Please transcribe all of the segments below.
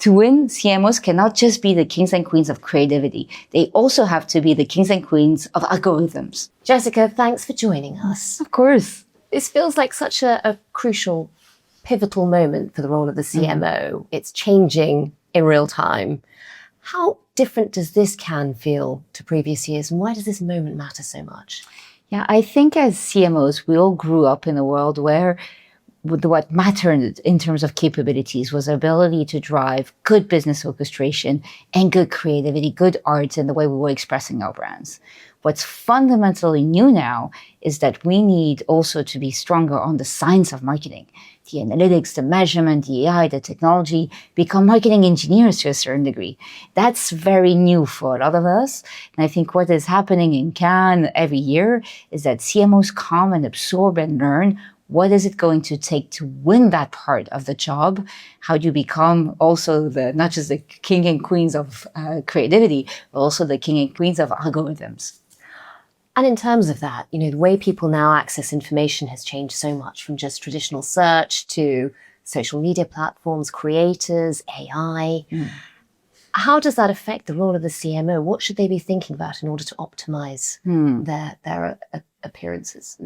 To win, CMOs cannot just be the kings and queens of creativity. They also have to be the kings and queens of algorithms. Jessica, thanks for joining us. Of course. This feels like such a crucial, pivotal moment for the role of the CMO. It's changing in real time. How different does this can feel to previous years, and why does this moment matter so much? Yeah, I think as CMOs, we all grew up in a world where what mattered in terms of capabilities was ability to drive good business orchestration and good creativity, good art in the way we were expressing our brands. What's fundamentally new now is that we need also to be stronger on the science of marketing. The analytics, the measurement, the AI, the technology, become marketing engineers to a certain degree. That's very new for a lot of us. And I think what is happening in Cannes every year is that CMOs come and absorb and learn what is it going to take to win that part of the job? How do you become also not just the king and queens of creativity, but also the king and queens of algorithms? And in terms of that, the way people now access information has changed so much, from just traditional search to social media platforms, creators, AI. How does that affect the role of the CMO? What should they be thinking about in order to optimize their appearances?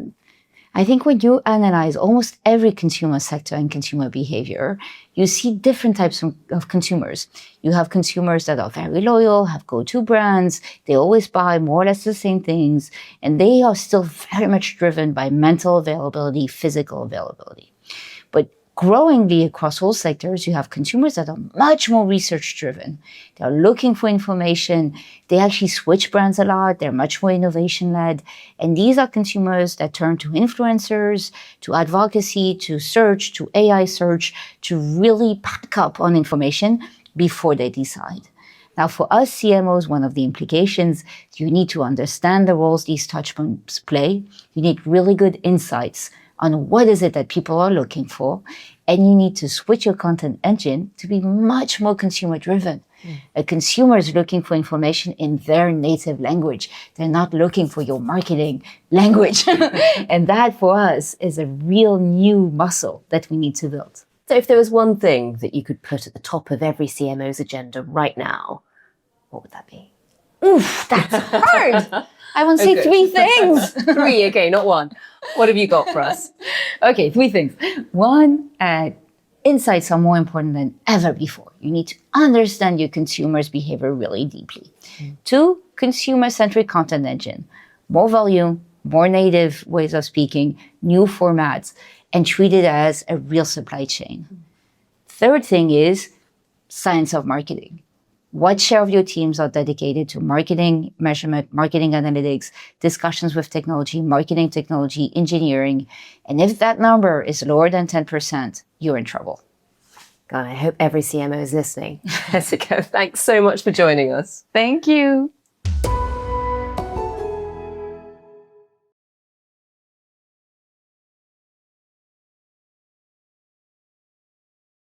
I think when you analyze almost every consumer sector and consumer behavior, you see different types of consumers. You have consumers that are very loyal, have go-to brands, they always buy more or less the same things, and they are still very much driven by mental availability, physical availability. But growingly across all sectors, you have consumers that are much more research-driven. They're looking for information. They actually switch brands a lot. They're much more innovation-led. And these are consumers that turn to influencers, to advocacy, to search, to AI search, to really pack up on information before they decide. Now, for us CMOs, one of the implications, you need to understand the roles these touchpoints play. You need really good insights on what is it that people are looking for, and you need to switch your content engine to be much more consumer-driven. A consumer is looking for information in their native language. They're not looking for your marketing language. And that, for us, is a real new muscle that we need to build. So if there was one thing that you could put at the top of every CMO's agenda right now, what would that be? Oof, that's hard. I want to say 3 things. 3, okay, not 1. What have you got for us? Okay, 3 things. 1, insights are more important than ever before. You need to understand your consumer's behavior really deeply. 2, consumer-centric content engine. More volume, more native ways of speaking, new formats, and treat it as a real supply chain. 3rd thing is science of marketing. What share of your teams are dedicated to marketing measurement, marketing analytics, discussions with technology, marketing technology, engineering? And if that number is lower than 10%, you're in trouble. God, I hope every CMO is listening. Jessica, thanks so much for joining us. Thank you.